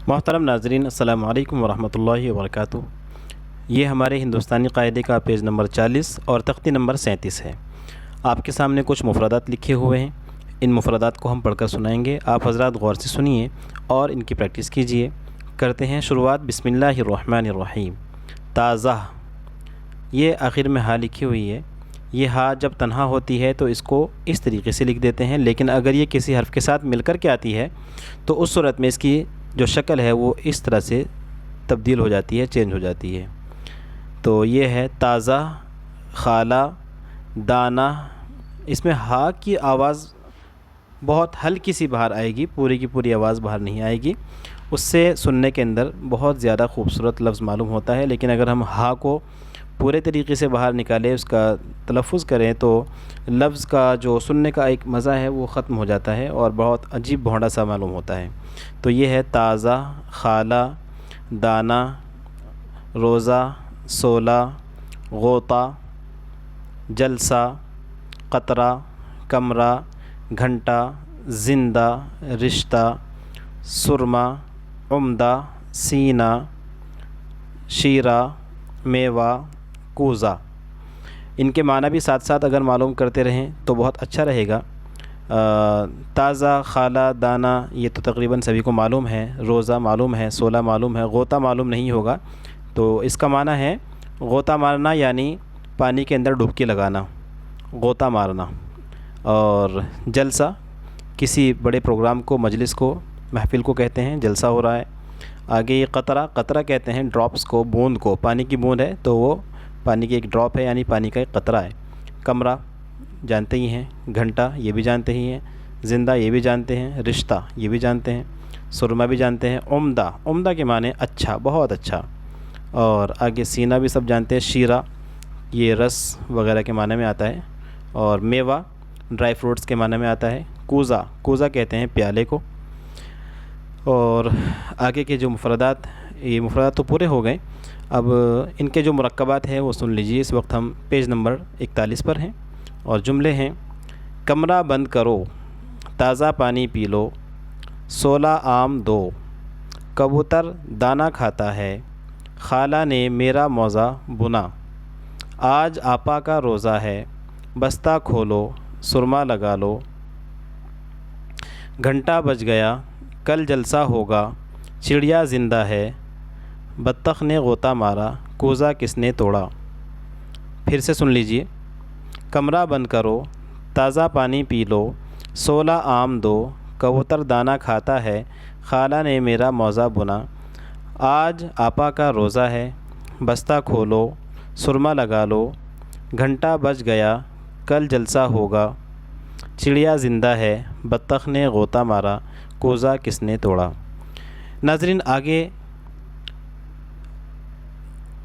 محترم ناظرین، السلام علیکم ورحمۃ اللہ وبرکاتہ۔ یہ ہمارے ہندوستانی قاعدے کا پیج نمبر 40 اور تختی نمبر 37 ہے۔ آپ کے سامنے کچھ مفردات لکھے ہوئے ہیں، ان مفردات کو ہم پڑھ کر سنائیں گے، آپ حضرات غور سے سنیے اور ان کی پریکٹس کیجیے۔ کرتے ہیں شروعات۔ بسم اللہ الرحمن الرحیم۔ تازہ، یہ آخر میں ہا لکھی ہوئی ہے، یہ ہا جب تنہا ہوتی ہے تو اس کو اس طریقے سے لکھ دیتے ہیں، لیکن اگر یہ کسی حرف کے ساتھ مل کر کے آتی ہے تو اس صورت میں اس کی جو شکل ہے وہ اس طرح سے تبدیل ہو جاتی ہے، چینج ہو جاتی ہے۔ تو یہ ہے تازہ، خالہ، دانہ۔ اس میں ہا کی آواز بہت ہلکی سی باہر آئے گی، پوری کی پوری آواز باہر نہیں آئے گی، اس سے سننے کے اندر بہت زیادہ خوبصورت لفظ معلوم ہوتا ہے۔ لیکن اگر ہم ہا کو پورے طریقے سے باہر نکالیں، اس کا تلفظ کریں، تو لفظ کا جو سننے کا ایک مزہ ہے وہ ختم ہو جاتا ہے اور بہت عجیب بھونڈا سا معلوم ہوتا ہے۔ تو یہ ہے تازہ، خالہ، دانہ، روزہ، سولہ، غوطہ، جلسہ، قطرہ، کمرہ، گھنٹہ، زندہ، رشتہ، سرما، عمدہ، سینہ، شیرہ، میوہ، کوزہ۔ ان کے معنی بھی ساتھ ساتھ اگر معلوم کرتے رہیں تو بہت اچھا رہے گا۔ تازہ، خالہ، دانہ یہ تو تقریباً سبھی کو معلوم ہے، روزہ معلوم ہے، سولہ معلوم ہے، غوطہ معلوم نہیں ہوگا۔ تو اس کا معنی ہے غوطہ مارنا، یعنی پانی کے اندر ڈبکی لگانا، غوطہ مارنا۔ اور جلسہ کسی بڑے پروگرام کو، مجلس کو، محفل کو کہتے ہیں، جلسہ ہو رہا ہے۔ آگے یہ قطرہ، قطرہ کہتے ہیں ڈراپس کو، بوند کو، پانی کی بوند ہے تو وہ پانی کی ایک ڈراپ ہے، یعنی پانی کا ایک قطرہ ہے۔ کمرہ جانتے ہی ہیں، گھنٹہ یہ بھی جانتے ہی ہیں، زندہ یہ بھی جانتے ہیں، رشتہ یہ بھی جانتے ہیں، سرما بھی جانتے ہیں، عمدہ، عمدہ کے معنی اچھا، بہت اچھا۔ اور آگے سینہ بھی سب جانتے ہیں، شیرہ یہ رس وغیرہ کے معنی میں آتا ہے، اور میوہ ڈرائی فروٹس کے معنی میں آتا ہے۔ کوزہ، کوزہ کہتے ہیں پیالے کو۔ اور آگے کے جو مفردات، یہ مفردات تو پورے ہو گئے، اب ان کے جو مرکبات ہیں وہ سن لیجیے۔ اس وقت ہم پیج نمبر 41 پر ہیں اور جملے ہیں: کمرہ بند کرو، تازہ پانی پی لو، 16 آم دو، کبوتر دانہ کھاتا ہے، خالہ نے میرا موزہ بنا، آج آپا کا روزہ ہے، بستہ کھولو، سرما لگا لو، گھنٹہ بج گیا، کل جلسہ ہوگا، چڑیا زندہ ہے، بطخ نے غوطہ مارا، کوزہ کس نے توڑا۔ پھر سے سن لیجئے: کمرہ بند کرو، تازہ پانی پی لو، 16 آم دو، کبوتر دانہ کھاتا ہے، خالہ نے میرا موزہ بنا، آج آپا کا روزہ ہے، بستہ کھولو، سرما لگا لو، گھنٹہ بج گیا، کل جلسہ ہوگا، چڑیا زندہ ہے، بطخ نے غوطہ مارا، کوزہ کس نے توڑا۔ ناظرین، آگے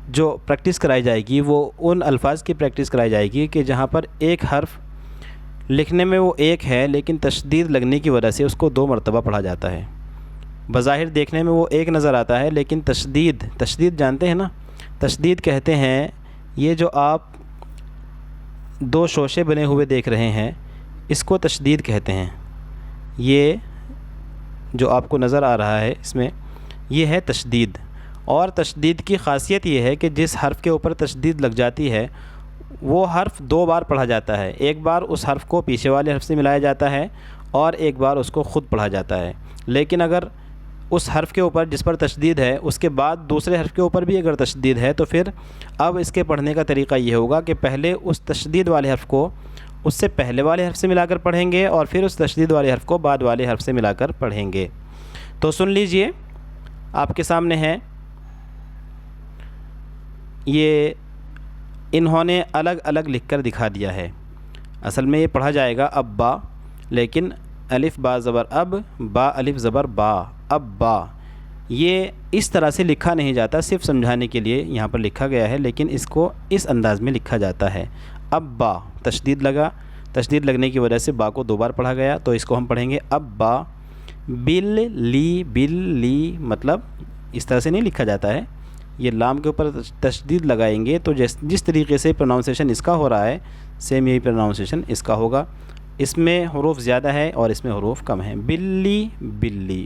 جو پریکٹس کرائی جائے گی وہ ان الفاظ کی پریکٹس کرائی جائے گی کہ جہاں پر ایک حرف لکھنے میں وہ ایک ہے لیکن تشدید لگنے کی وجہ سے اس کو 2 مرتبہ پڑھا جاتا ہے۔ بظاہر دیکھنے میں وہ ایک نظر آتا ہے لیکن تشدید جانتے ہیں نا، تشدید کہتے ہیں یہ جو آپ 2 شوشے بنے ہوئے دیکھ رہے ہیں اس کو تشدید کہتے ہیں۔ یہ جو آپ کو نظر آ رہا ہے اس میں یہ ہے تشدید۔ اور تشدید کی خاصیت یہ ہے کہ جس حرف کے اوپر تشدید لگ جاتی ہے وہ حرف 2 بار پڑھا جاتا ہے، ایک بار اس حرف کو پیچھے والے حرف سے ملایا جاتا ہے اور ایک بار اس کو خود پڑھا جاتا ہے۔ لیکن اگر اس حرف کے اوپر جس پر تشدید ہے اس کے بعد دوسرے حرف کے اوپر بھی اگر تشدید ہے تو پھر اب اس کے پڑھنے کا طریقہ یہ ہوگا کہ پہلے اس تشدید والے حرف کو اس سے پہلے والے حرف سے ملا کر پڑھیں گے اور پھر اس تشدید والے حرف کو بعد والے حرف سے ملا کر پڑھیں گے۔ تو سن لیجئے، آپ کے سامنے ہے، یہ انہوں نے الگ الگ لکھ کر دکھا دیا ہے۔ اصل میں یہ پڑھا جائے گا ابا، لیکن الف با زبر اب، با الف زبر با، ابا۔ یہ اس طرح سے لکھا نہیں جاتا، صرف سمجھانے کے لیے یہاں پر لکھا گیا ہے، لیکن اس کو اس انداز میں لکھا جاتا ہے۔ ابا، تشدید لگا، تشدید لگنے کی وجہ سے با کو 2 بار پڑھا گیا، تو اس کو ہم پڑھیں گے ابا۔ بل لی مطلب اس طرح سے نہیں لکھا جاتا ہے، یہ لام کے اوپر تشدید لگائیں گے تو جس طریقے سے پروناؤنسیشن اس کا ہو رہا ہے سیم یہی پروناؤنسیشن اس کا ہوگا۔ اس میں حروف زیادہ ہے اور اس میں حروف کم ہیں۔ بلی بلی،